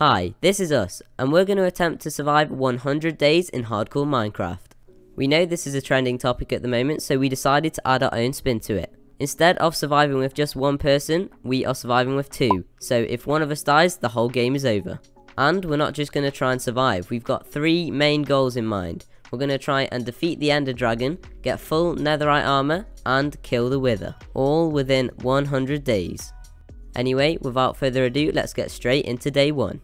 Hi, this is us, and we're going to attempt to survive 100 days in hardcore Minecraft. We know this is a trending topic at the moment, so we decided to add our own spin to it. Instead of surviving with just one person, we are surviving with two, so if one of us dies, the whole game is over. And we're not just going to try and survive, we've got three main goals in mind. We're going to try and defeat the Ender Dragon, get full netherite armor, and kill the Wither, all within 100 days. Anyway, without further ado, let's get straight into day one.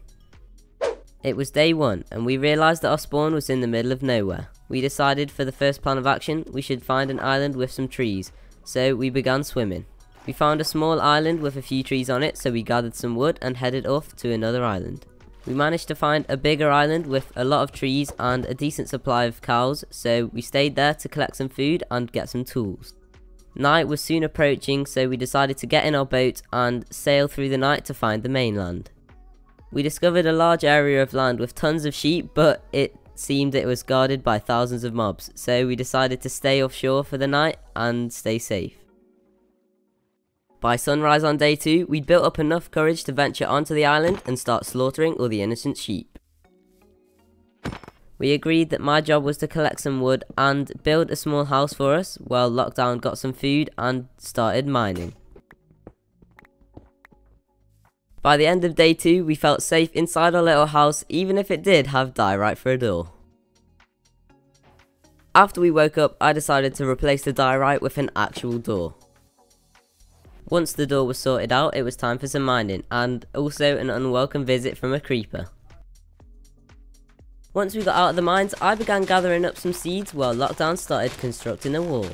It was day one, and we realised that our spawn was in the middle of nowhere. We decided for the first plan of action, we should find an island with some trees, so we began swimming. We found a small island with a few trees on it, so we gathered some wood and headed off to another island. We managed to find a bigger island with a lot of trees and a decent supply of cows, so we stayed there to collect some food and get some tools. Night was soon approaching, so we decided to get in our boat and sail through the night to find the mainland. We discovered a large area of land with tons of sheep, but it seemed it was guarded by thousands of mobs, so we decided to stay offshore for the night and stay safe. By sunrise on day two, we'd built up enough courage to venture onto the island and start slaughtering all the innocent sheep. We agreed that my job was to collect some wood and build a small house for us, while Lockdown got some food and started mining. By the end of day two, we felt safe inside our little house, even if it did have diorite for a door. After we woke up, I decided to replace the diorite with an actual door. Once the door was sorted out, it was time for some mining, and also an unwelcome visit from a creeper. Once we got out of the mines, I began gathering up some seeds while Lockdown started constructing a wall.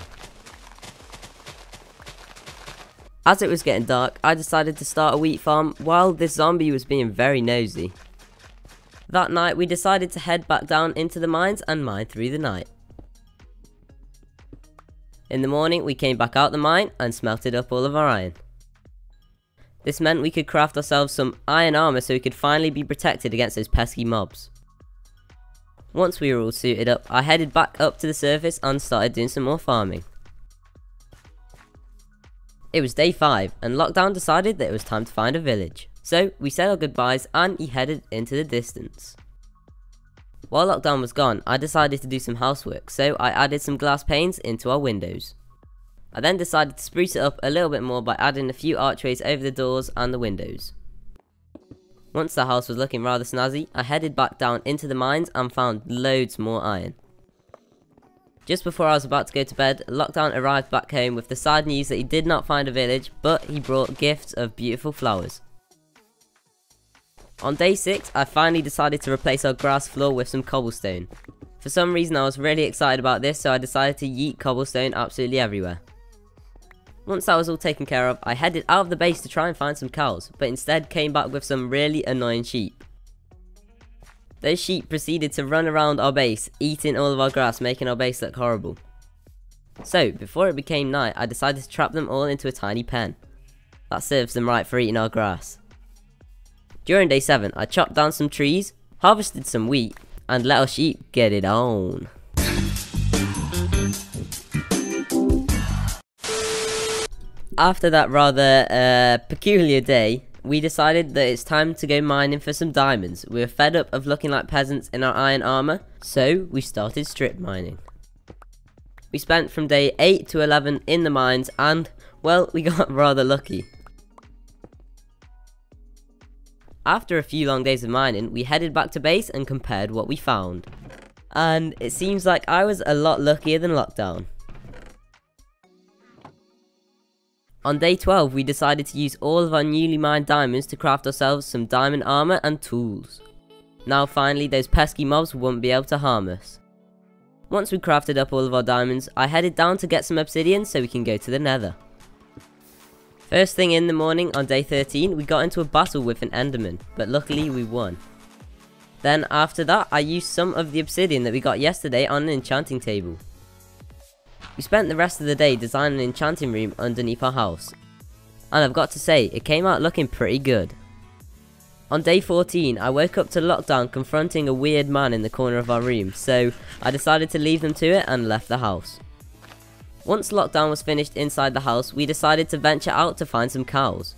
As it was getting dark, I decided to start a wheat farm while this zombie was being very nosy. That night, we decided to head back down into the mines and mine through the night. In the morning, we came back out the mine and smelted up all of our iron. This meant we could craft ourselves some iron armor so we could finally be protected against those pesky mobs. Once we were all suited up, I headed back up to the surface and started doing some more farming. It was day 5, and Lockdown decided that it was time to find a village. So we said our goodbyes and he headed into the distance. While Lockdown was gone, I decided to do some housework, so I added some glass panes into our windows. I then decided to spruce it up a little bit more by adding a few archways over the doors and the windows. Once the house was looking rather snazzy, I headed back down into the mines and found loads more iron. Just before I was about to go to bed, Lockdown arrived back home with the sad news that he did not find a village, but he brought gifts of beautiful flowers. On day 6, I finally decided to replace our grass floor with some cobblestone. For some reason I was really excited about this, so I decided to yeet cobblestone absolutely everywhere. Once that was all taken care of, I headed out of the base to try and find some cows, but instead came back with some really annoying sheep. Those sheep proceeded to run around our base, eating all of our grass, making our base look horrible. So, before it became night, I decided to trap them all into a tiny pen. That serves them right for eating our grass. During day 7, I chopped down some trees, harvested some wheat, and let our sheep get it on. After that rather peculiar day, we decided that it's time to go mining for some diamonds. We were fed up of looking like peasants in our iron armor, so we started strip mining. We spent from day 8 to 11 in the mines and, well, we got rather lucky. After a few long days of mining, we headed back to base and compared what we found. And it seems like I was a lot luckier than Lockdown. On day 12, we decided to use all of our newly mined diamonds to craft ourselves some diamond armor and tools. Now finally, those pesky mobs won't be able to harm us. Once we crafted up all of our diamonds, I headed down to get some obsidian so we can go to the nether. First thing in the morning on day 13, we got into a battle with an enderman, but luckily we won. Then after that, I used some of the obsidian that we got yesterday on an enchanting table. We spent the rest of the day designing an enchanting room underneath our house. And I've got to say, it came out looking pretty good. On day 14, I woke up to Lockdown confronting a weird man in the corner of our room, so I decided to leave them to it and left the house. Once Lockdown was finished inside the house, we decided to venture out to find some cows.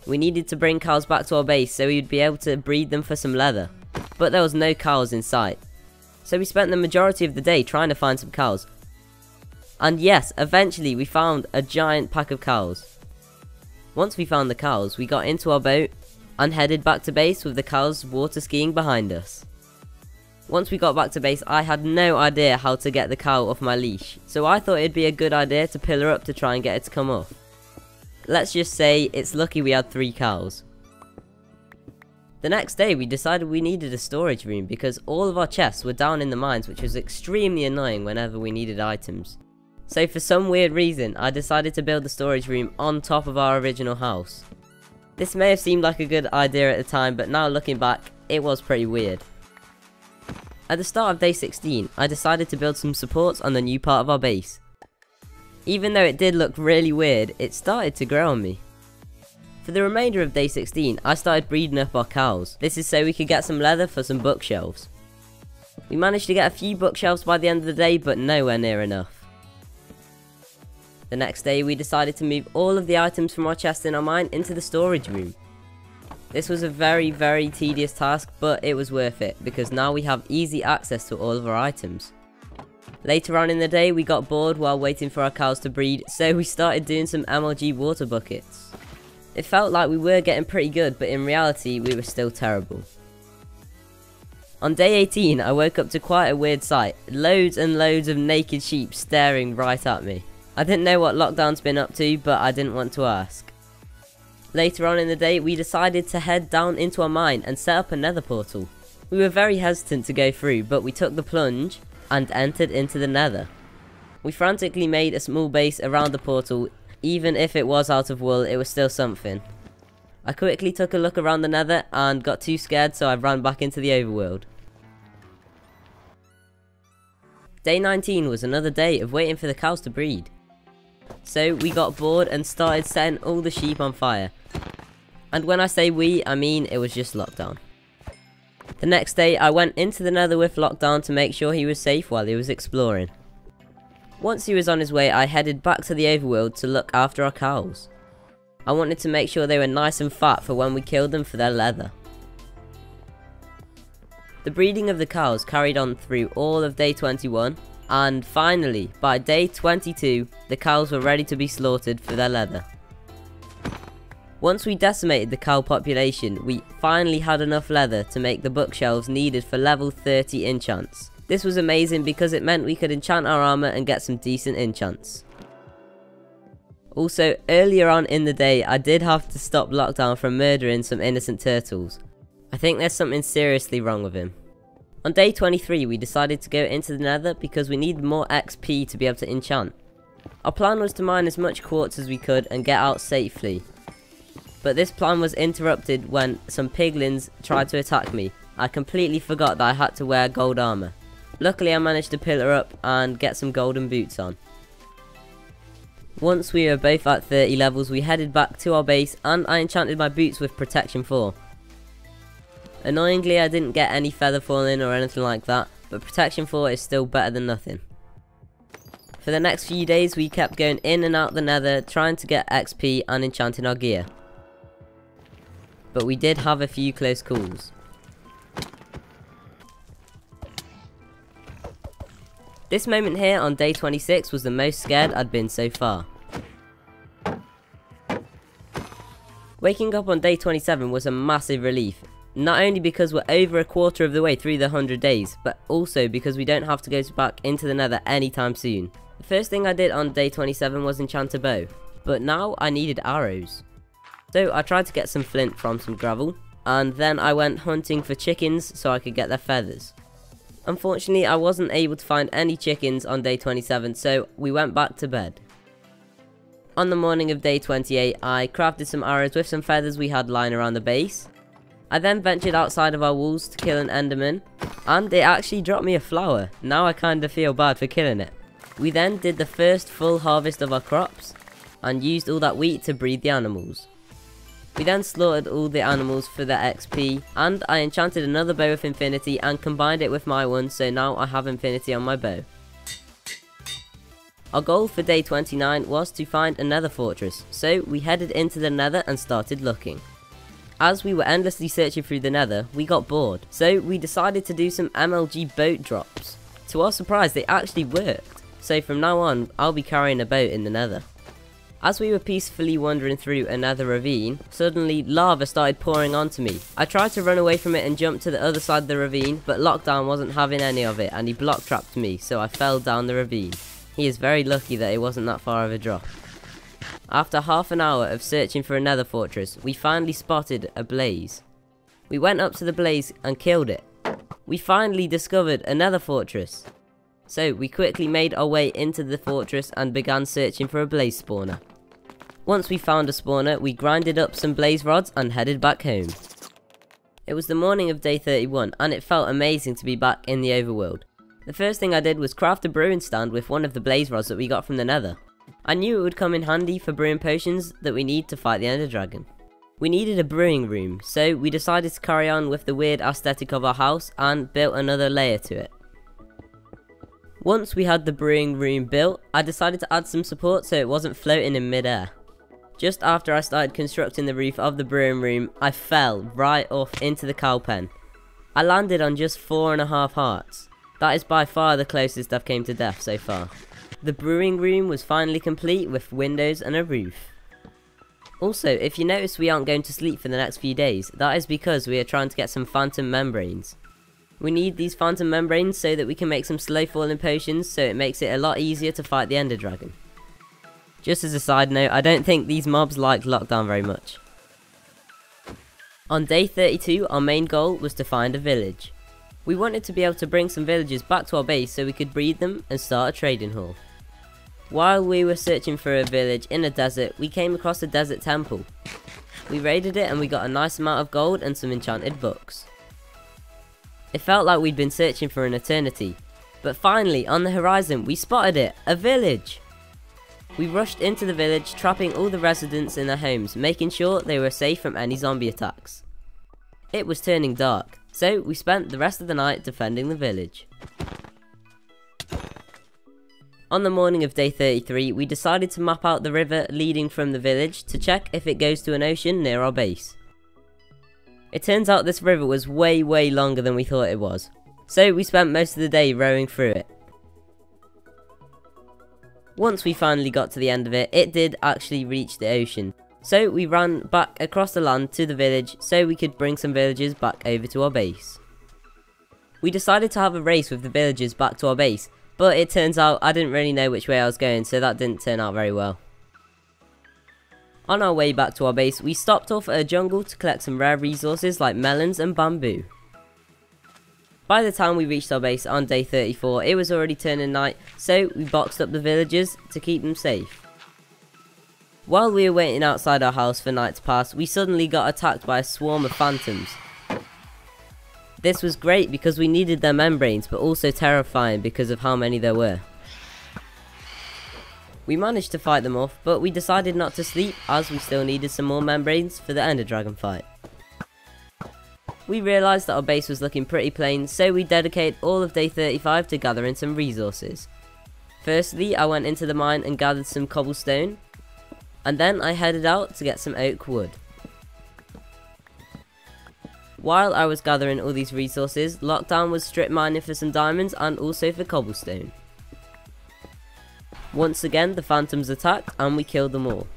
We needed to bring cows back to our base so we would be able to breed them for some leather. But there was no cows in sight. So we spent the majority of the day trying to find some cows. And yes, eventually we found a giant pack of cows. Once we found the cows, we got into our boat and headed back to base with the cows water skiing behind us. Once we got back to base, I had no idea how to get the cow off my leash, so I thought it'd be a good idea to pill her up to try and get it to come off. Let's just say it's lucky we had 3 cows. The next day we decided we needed a storage room because all of our chests were down in the mines, which was extremely annoying whenever we needed items. So for some weird reason, I decided to build the storage room on top of our original house. This may have seemed like a good idea at the time, but now looking back, it was pretty weird. At the start of day 16, I decided to build some supports on the new part of our base. Even though it did look really weird, it started to grow on me. For the remainder of day 16, I started breeding up our cows. This is so we could get some leather for some bookshelves. We managed to get a few bookshelves by the end of the day, but nowhere near enough. The next day, we decided to move all of the items from our chest in our mine into the storage room. This was a very tedious task, but it was worth it, because now we have easy access to all of our items. Later on in the day, we got bored while waiting for our cows to breed, so we started doing some MLG water buckets. It felt like we were getting pretty good, but in reality, we were still terrible. On day 18, I woke up to quite a weird sight. Loads and loads of naked sheep staring right at me. I didn't know what Lockdown's been up to, but I didn't want to ask. Later on in the day, we decided to head down into our mine and set up a nether portal. We were very hesitant to go through, but we took the plunge and entered into the nether. We frantically made a small base around the portal. Even if it was out of wool, it was still something. I quickly took a look around the nether and got too scared, so I ran back into the overworld. Day 19 was another day of waiting for the cows to breed. So we got bored and started setting all the sheep on fire. And when I say we, I mean it was just Lockdown. The next day I went into the nether with Lockdown to make sure he was safe while he was exploring. Once he was on his way, I headed back to the overworld to look after our cows. I wanted to make sure they were nice and fat for when we killed them for their leather. The breeding of the cows carried on through all of day 21. And finally, by day 22, the cows were ready to be slaughtered for their leather. Once we decimated the cow population, we finally had enough leather to make the bookshelves needed for level 30 enchants. This was amazing because it meant we could enchant our armor and get some decent enchants. Also, earlier on in the day, I did have to stop Lockdown from murdering some innocent turtles. I think there's something seriously wrong with him. On day 23, we decided to go into the nether because we needed more XP to be able to enchant. Our plan was to mine as much quartz as we could and get out safely. But this plan was interrupted when some piglins tried to attack me. I completely forgot that I had to wear gold armor. Luckily I managed to pillar up and get some golden boots on. Once we were both at 30 levels, we headed back to our base and I enchanted my boots with protection 4. Annoyingly, I didn't get any feather falling or anything like that, but protection 4 is still better than nothing. For the next few days, we kept going in and out the nether, trying to get XP and enchanting our gear. But we did have a few close calls. This moment here on day 26 was the most scared I'd been so far. Waking up on day 27 was a massive relief. Not only because we're over a quarter of the way through the 100 days, but also because we don't have to go back into the nether anytime soon. The first thing I did on day 27 was enchant a bow, but now I needed arrows. So I tried to get some flint from some gravel, and then I went hunting for chickens so I could get their feathers. Unfortunately, I wasn't able to find any chickens on day 27, so we went back to bed. On the morning of day 28, I crafted some arrows with some feathers we had lying around the base. I then ventured outside of our walls to kill an enderman, and it actually dropped me a flower. Now I kinda feel bad for killing it. We then did the first full harvest of our crops, and used all that wheat to breed the animals. We then slaughtered all the animals for their XP, and I enchanted another bow with infinity and combined it with my one, so now I have infinity on my bow. Our goal for day 29 was to find another fortress, so we headed into the nether and started looking. As we were endlessly searching through the nether, we got bored, so we decided to do some MLG boat drops. To our surprise, they actually worked, so from now on, I'll be carrying a boat in the nether. As we were peacefully wandering through another ravine, suddenly lava started pouring onto me. I tried to run away from it and jump to the other side of the ravine, but Lockdown wasn't having any of it and he block trapped me, so I fell down the ravine. He is very lucky that it wasn't that far of a drop. After half an hour of searching for another fortress, we finally spotted a blaze. We went up to the blaze and killed it. We finally discovered another fortress. So we quickly made our way into the fortress and began searching for a blaze spawner. Once we found a spawner, we grinded up some blaze rods and headed back home. It was the morning of day 31 and it felt amazing to be back in the overworld. The first thing I did was craft a brewing stand with one of the blaze rods that we got from the nether. I knew it would come in handy for brewing potions that we need to fight the Ender Dragon. We needed a brewing room, so we decided to carry on with the weird aesthetic of our house and built another layer to it. Once we had the brewing room built, I decided to add some support so it wasn't floating in mid-air. Just after I started constructing the roof of the brewing room, I fell right off into the cow pen. I landed on just 4.5 hearts. That is by far the closest I've came to death so far. The brewing room was finally complete with windows and a roof. Also, if you notice we aren't going to sleep for the next few days, that is because we are trying to get some phantom membranes. We need these phantom membranes so that we can make some slow falling potions, so it makes it a lot easier to fight the Ender Dragon. Just as a side note, I don't think these mobs liked Lockdown very much. On day 32, our main goal was to find a village. We wanted to be able to bring some villagers back to our base so we could breed them and start a trading hall. While we were searching for a village in a desert, we came across a desert temple. We raided it and we got a nice amount of gold and some enchanted books. It felt like we'd been searching for an eternity, but finally on the horizon we spotted it, a village! We rushed into the village, trapping all the residents in their homes, making sure they were safe from any zombie attacks. It was turning dark, so we spent the rest of the night defending the village. On the morning of day 33, we decided to map out the river leading from the village to check if it goes to an ocean near our base. It turns out this river was way longer than we thought it was, so we spent most of the day rowing through it. Once we finally got to the end of it, it did actually reach the ocean, so we ran back across the land to the village so we could bring some villagers back over to our base. We decided to have a race with the villagers back to our base, but it turns out I didn't really know which way I was going, so that didn't turn out very well. On our way back to our base, we stopped off at a jungle to collect some rare resources like melons and bamboo. By the time we reached our base on day 34, it was already turning night, so we boxed up the villagers to keep them safe. While we were waiting outside our house for night to pass, we suddenly got attacked by a swarm of phantoms. This was great because we needed their membranes, but also terrifying because of how many there were. We managed to fight them off, but we decided not to sleep as we still needed some more membranes for the Ender Dragon fight. We realised that our base was looking pretty plain, so we dedicated all of day 35 to gathering some resources. Firstly, I went into the mine and gathered some cobblestone, and then I headed out to get some oak wood. While I was gathering all these resources, Lockdown was strip mining for some diamonds and also for cobblestone. Once again, the phantoms attacked and we killed them all.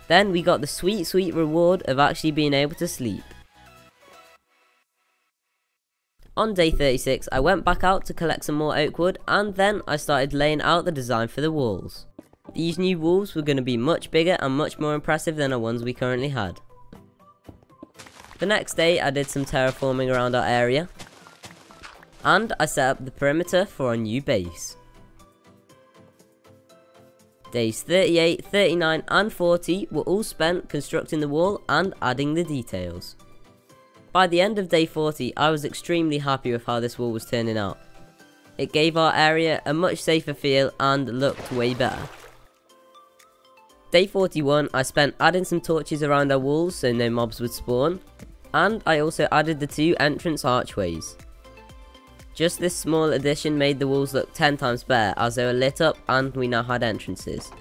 Then we got the sweet reward of actually being able to sleep. On day 36, I went back out to collect some more oak wood, and then I started laying out the design for the walls. These new walls were going to be much bigger and much more impressive than the ones we currently had. The next day I did some terraforming around our area, and I set up the perimeter for our new base. Days 38, 39 and 40 were all spent constructing the wall and adding the details. By the end of day 40, I was extremely happy with how this wall was turning out. It gave our area a much safer feel and looked way better. Day 41, I spent adding some torches around our walls so no mobs would spawn, and I also added the 2 entrance archways. Just this small addition made the walls look 10 times better as they were lit up and we now had entrances.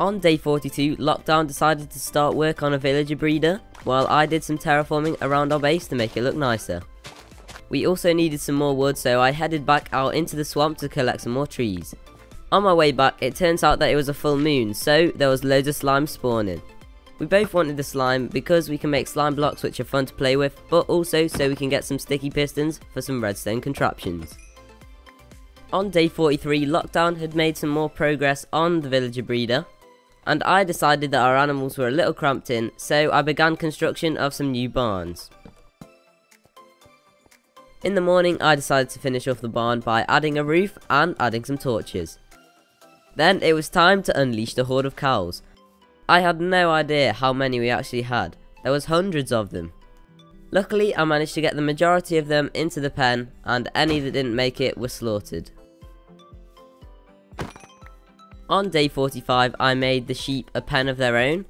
On day 42, Lockdown decided to start work on a villager breeder, while I did some terraforming around our base to make it look nicer. We also needed some more wood, so I headed back out into the swamp to collect some more trees. On my way back, it turns out that it was a full moon, so there was loads of slime spawning. We both wanted the slime because we can make slime blocks which are fun to play with, but also so we can get some sticky pistons for some redstone contraptions. On day 43, Lockdown had made some more progress on the villager breeder, and I decided that our animals were a little cramped in, so I began construction of some new barns. In the morning, I decided to finish off the barn by adding a roof and adding some torches. Then it was time to unleash the horde of cows. I had no idea how many we actually had. There was hundreds of them. Luckily, I managed to get the majority of them into the pen, and any that didn't make it were slaughtered. On day 45, I made the sheep a pen of their own,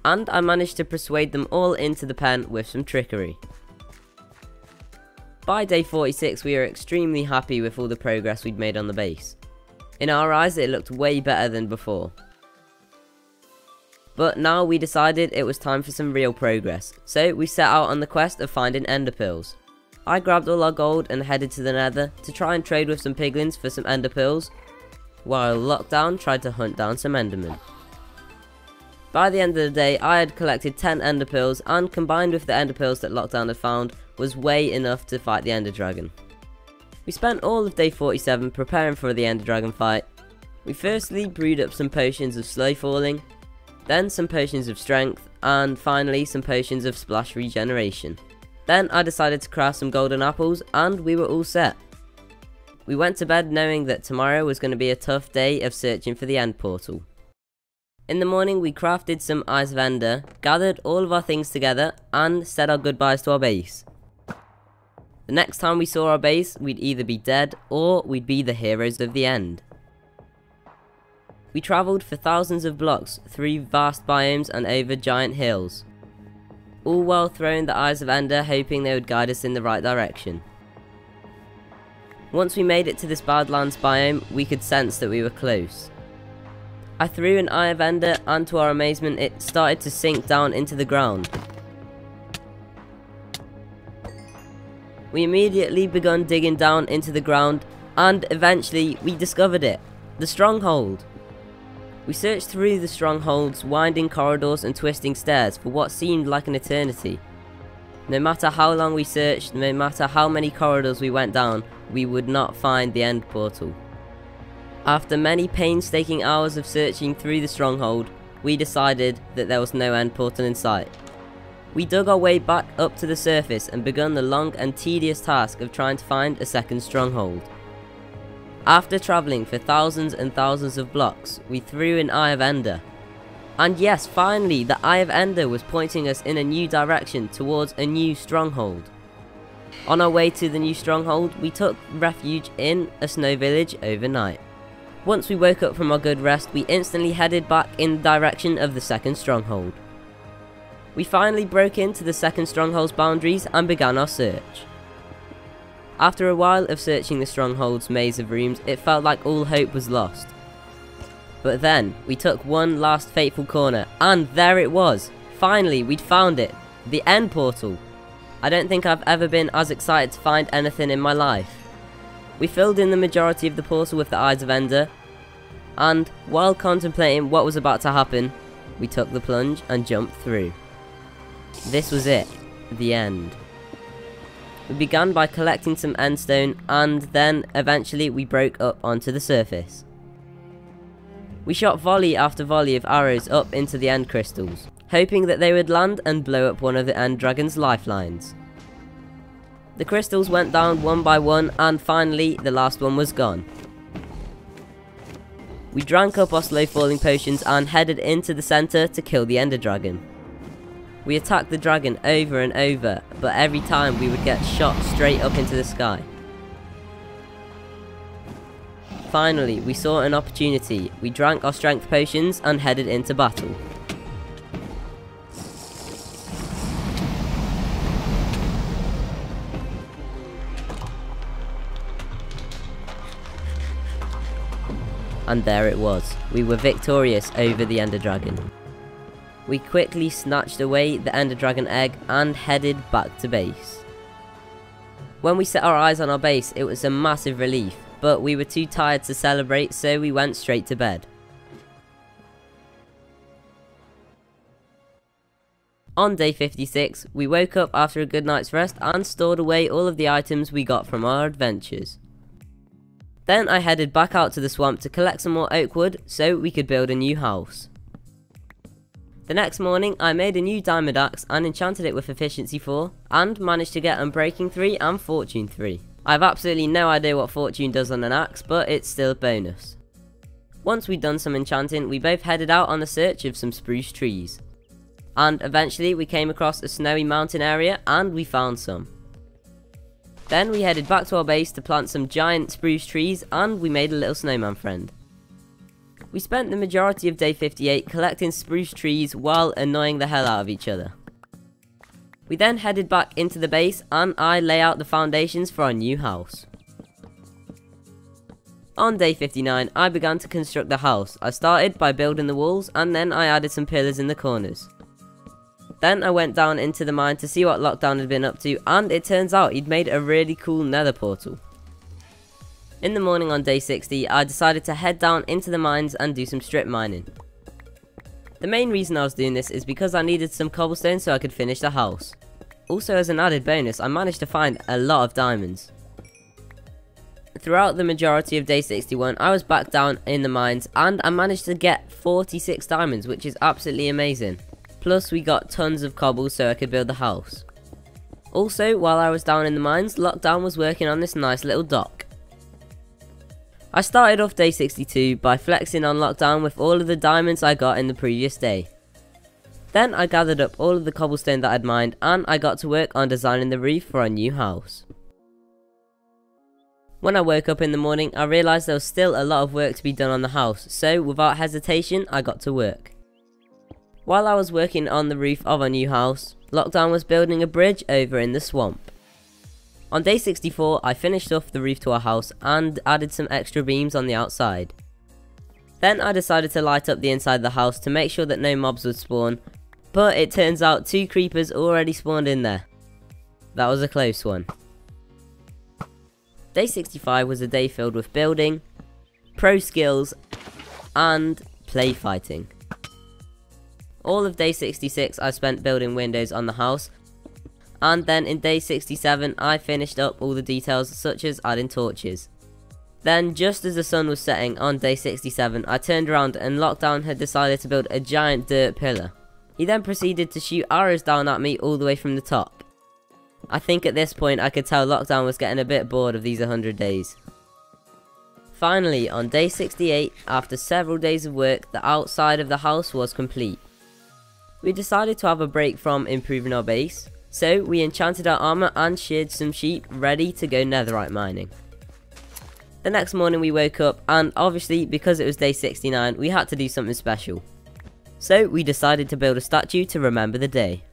and I managed to persuade them all into the pen with some trickery. By day 46, we were extremely happy with all the progress we'd made on the base. In our eyes, it looked way better than before. But now we decided it was time for some real progress, so we set out on the quest of finding ender pearls. I grabbed all our gold and headed to the nether to try and trade with some piglins for some ender pearls, while Lockdown tried to hunt down some endermen. By the end of the day, I had collected 10 ender pearls, and combined with the ender pearls that Lockdown had found, was way enough to fight the ender dragon. We spent all of day 47 preparing for the ender dragon fight. We firstly brewed up some potions of slow falling, then some potions of strength, and finally some potions of splash regeneration. Then I decided to craft some golden apples, and we were all set. We went to bed knowing that tomorrow was going to be a tough day of searching for the end portal. In the morning we crafted some Eyes of Ender, gathered all of our things together, and said our goodbyes to our base. The next time we saw our base, we'd either be dead, or we'd be the heroes of the end. We travelled for thousands of blocks, through vast biomes and over giant hills, all while throwing the Eyes of Ender, hoping they would guide us in the right direction. Once we made it to this Badlands biome, we could sense that we were close. I threw an Eye of Ender, and to our amazement it started to sink down into the ground. We immediately began digging down into the ground, and eventually we discovered it, the stronghold. We searched through the stronghold's winding corridors and twisting stairs for what seemed like an eternity. No matter how long we searched, no matter how many corridors we went down, we would not find the end portal. After many painstaking hours of searching through the stronghold, we decided that there was no end portal in sight. We dug our way back up to the surface and begun the long and tedious task of trying to find a second stronghold. After travelling for thousands and thousands of blocks, we threw an Eye of Ender. And yes, finally, the Eye of Ender was pointing us in a new direction towards a new stronghold. On our way to the new stronghold, we took refuge in a snow village overnight. Once we woke up from our good rest, we instantly headed back in the direction of the second stronghold. We finally broke into the second stronghold's boundaries and began our search. After a while of searching the stronghold's maze of rooms, it felt like all hope was lost. But then, we took one last fateful corner, and there it was! Finally, we'd found it! The end portal! I don't think I've ever been as excited to find anything in my life. We filled in the majority of the portal with the Eyes of Ender, and while contemplating what was about to happen, we took the plunge and jumped through. This was it, the end. We began by collecting some endstone, and then eventually we broke up onto the surface. We shot volley after volley of arrows up into the end crystals, hoping that they would land and blow up one of the end dragon's lifelines. The crystals went down one by one, and finally the last one was gone. We drank up our slow falling potions and headed into the centre to kill the ender dragon. We attacked the dragon over and over, but every time we would get shot straight up into the sky. Finally, we saw an opportunity. We drank our strength potions and headed into battle. And there it was. We were victorious over the Ender Dragon. We quickly snatched away the Ender Dragon egg and headed back to base. When we set our eyes on our base, it was a massive relief, but we were too tired to celebrate, so we went straight to bed. On day 56, we woke up after a good night's rest and stored away all of the items we got from our adventures. Then I headed back out to the swamp to collect some more oak wood so we could build a new house. The next morning I made a new diamond axe and enchanted it with efficiency 4 and managed to get unbreaking 3 and fortune 3. I have absolutely no idea what fortune does on an axe, but it's still a bonus. Once we'd done some enchanting, we both headed out on the search of some spruce trees. And eventually we came across a snowy mountain area and we found some. Then we headed back to our base to plant some giant spruce trees and we made a little snowman friend. We spent the majority of day 58 collecting spruce trees while annoying the hell out of each other. We then headed back into the base and I lay out the foundations for our new house. On day 59 I began to construct the house. I started by building the walls and then I added some pillars in the corners. Then I went down into the mine to see what Lockdown had been up to, and it turns out he'd made a really cool nether portal. In the morning on day 60, I decided to head down into the mines and do some strip mining. The main reason I was doing this is because I needed some cobblestone so I could finish the house. Also, as an added bonus, I managed to find a lot of diamonds. Throughout the majority of day 61, I was back down in the mines and I managed to get 46 diamonds, which is absolutely amazing. Plus we got tons of cobble so I could build the house. Also, while I was down in the mines, Lockdown was working on this nice little dock. I started off day 62 by flexing on Lockdown with all of the diamonds I got in the previous day. Then I gathered up all of the cobblestone that I'd mined and I got to work on designing the roof for our new house. When I woke up in the morning, I realised there was still a lot of work to be done on the house, so without hesitation I got to work. While I was working on the roof of our new house, Lockdown was building a bridge over in the swamp. On day 64, I finished off the roof to our house and added some extra beams on the outside. Then I decided to light up the inside of the house to make sure that no mobs would spawn, but it turns out 2 creepers already spawned in there. That was a close one. Day 65 was a day filled with building, pro skills, and play fighting. All of day 66 I spent building windows on the house, and then in day 67 I finished up all the details such as adding torches. Then just as the sun was setting on day 67 I turned around and Lockdown had decided to build a giant dirt pillar. He then proceeded to shoot arrows down at me all the way from the top. I think at this point I could tell Lockdown was getting a bit bored of these 100 days. Finally, on day 68, after several days of work, the outside of the house was complete. We decided to have a break from improving our base, so we enchanted our armor and sheared some sheep ready to go netherite mining. The next morning we woke up and obviously because it was day 69 we had to do something special. So we decided to build a statue to remember the day.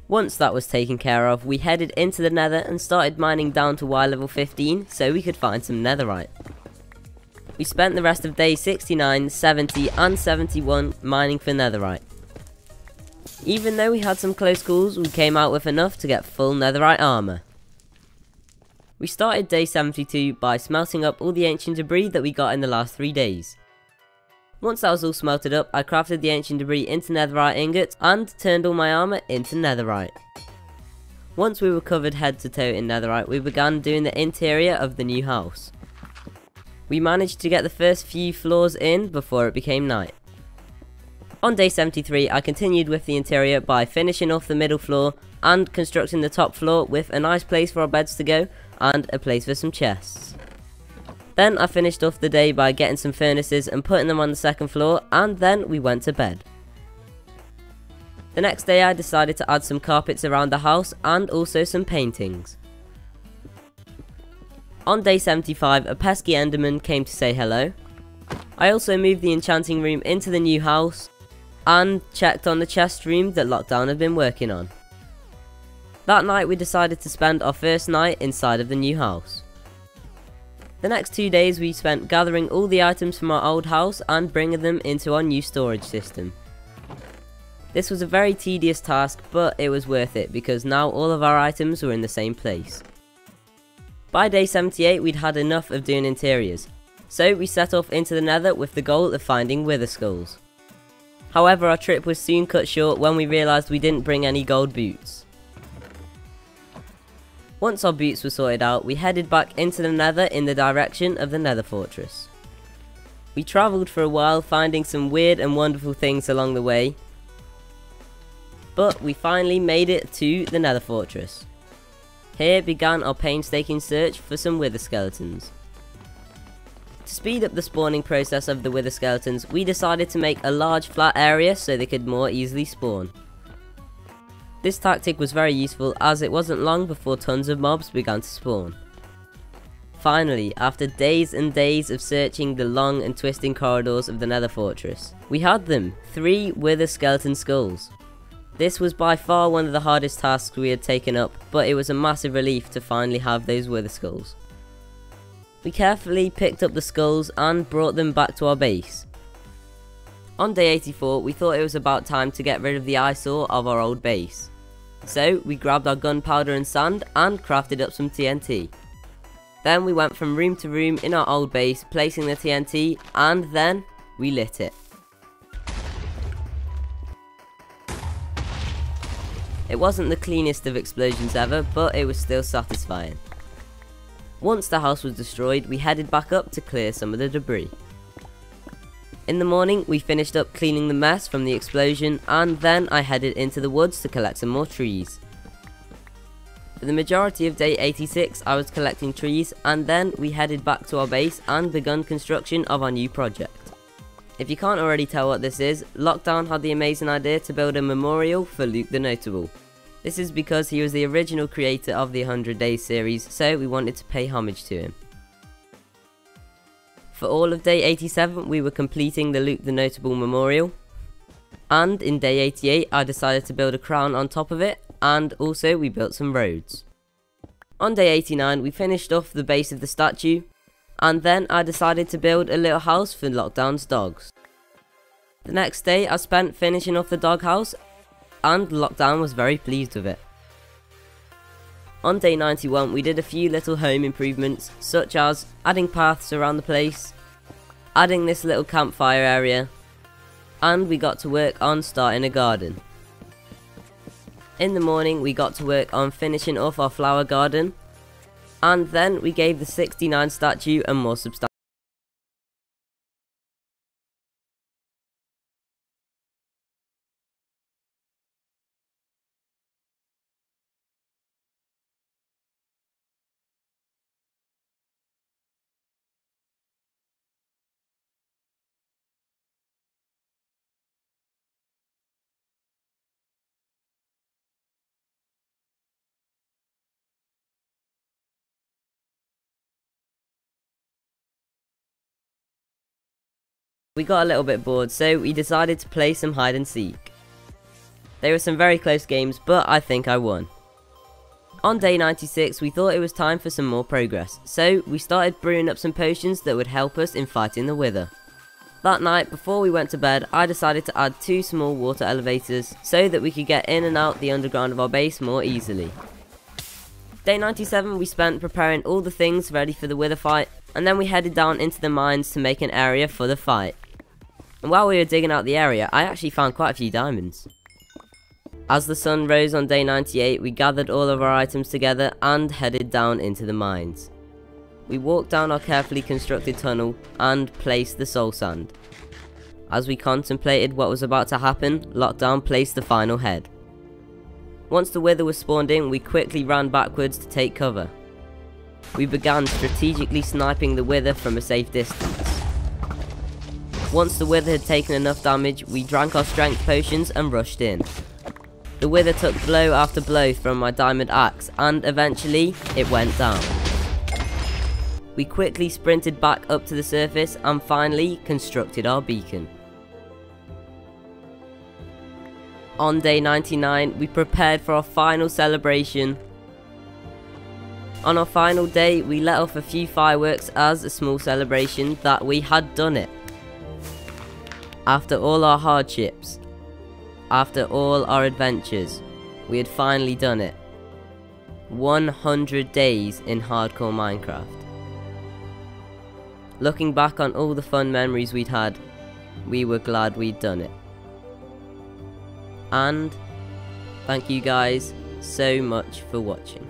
Once that was taken care of, we headed into the nether and started mining down to Y level 15 so we could find some netherite. We spent the rest of day 69, 70 and 71 mining for netherite. Even though we had some close calls, we came out with enough to get full netherite armor. We started day 72 by smelting up all the ancient debris that we got in the last 3 days. Once that was all smelted up, I crafted the ancient debris into netherite ingots and turned all my armor into netherite. Once we were covered head to toe in netherite, we began doing the interior of the new house. We managed to get the first few floors in before it became night. On day 73 I continued with the interior by finishing off the middle floor and constructing the top floor with a nice place for our beds to go and a place for some chests. Then I finished off the day by getting some furnaces and putting them on the second floor, and then we went to bed. The next day I decided to add some carpets around the house and also some paintings. On day 75, a pesky enderman came to say hello. I also moved the enchanting room into the new house and checked on the chest room that Lockdown had been working on. That night we decided to spend our first night inside of the new house. The next 2 days we spent gathering all the items from our old house and bringing them into our new storage system. This was a very tedious task, but it was worth it because now all of our items were in the same place. By day 78 we'd had enough of doing interiors, so we set off into the nether with the goal of finding wither skulls. However, our trip was soon cut short when we realised we didn't bring any gold boots. Once our boots were sorted out, we headed back into the nether in the direction of the nether fortress. We travelled for a while, finding some weird and wonderful things along the way, but we finally made it to the nether fortress. Here began our painstaking search for some wither skeletons. To speed up the spawning process of the wither skeletons, we decided to make a large flat area so they could more easily spawn. This tactic was very useful as it wasn't long before tons of mobs began to spawn. Finally, after days and days of searching the long and twisting corridors of the nether fortress, we had them, 3 wither skeleton skulls. This was by far one of the hardest tasks we had taken up, but it was a massive relief to finally have those wither skulls. We carefully picked up the skulls and brought them back to our base. On day 84, we thought it was about time to get rid of the eyesore of our old base. So we grabbed our gunpowder and sand and crafted up some TNT. Then we went from room to room in our old base, placing the TNT, and then we lit it. It wasn't the cleanest of explosions ever, but it was still satisfying. Once the house was destroyed, we headed back up to clear some of the debris. In the morning, we finished up cleaning the mess from the explosion, and then I headed into the woods to collect some more trees. For the majority of day 86, I was collecting trees, and then we headed back to our base and begun construction of our new project. If you can't already tell what this is, Lockdown had the amazing idea to build a memorial for Luke the Notable. This is because he was the original creator of the 100 Days series, so we wanted to pay homage to him. For all of day 87 we were completing the Luke the Notable memorial, and in day 88 I decided to build a crown on top of it, and also we built some roads. On day 89 we finished off the base of the statue, and then I decided to build a little house for Lockdown's dogs. The next day I spent finishing off the doghouse, and Lockdown was very pleased with it. On day 91 we did a few little home improvements, such as adding paths around the place, adding this little campfire area, and we got to work on starting a garden. In the morning we got to work on finishing off our flower garden, and then we gave the 69 statue a more substantial. We got a little bit bored, so we decided to play some hide and seek. There were some very close games, but I think I won. On day 96 we thought it was time for some more progress, so we started brewing up some potions that would help us in fighting the wither. That night, before we went to bed, I decided to add 2 small water elevators so that we could get in and out the underground of our base more easily. Day 97 we spent preparing all the things ready for the wither fight, and then we headed down into the mines to make an area for the fight. And while we were digging out the area, I actually found quite a few diamonds. As the sun rose on day 98, we gathered all of our items together and headed down into the mines. We walked down our carefully constructed tunnel and placed the soul sand. As we contemplated what was about to happen, Lockdown placed the final head. Once the wither was spawned in, we quickly ran backwards to take cover. We began strategically sniping the wither from a safe distance. Once the wither had taken enough damage, we drank our strength potions and rushed in. The wither took blow after blow from my diamond axe, and eventually, it went down. We quickly sprinted back up to the surface and finally constructed our beacon. On day 99, we prepared for our final celebration. On our final day, we let off a few fireworks as a small celebration that we had done it. After all our hardships, after all our adventures, we had finally done it. 100 days in hardcore Minecraft. Looking back on all the fun memories we'd had, we were glad we'd done it. And thank you guys so much for watching.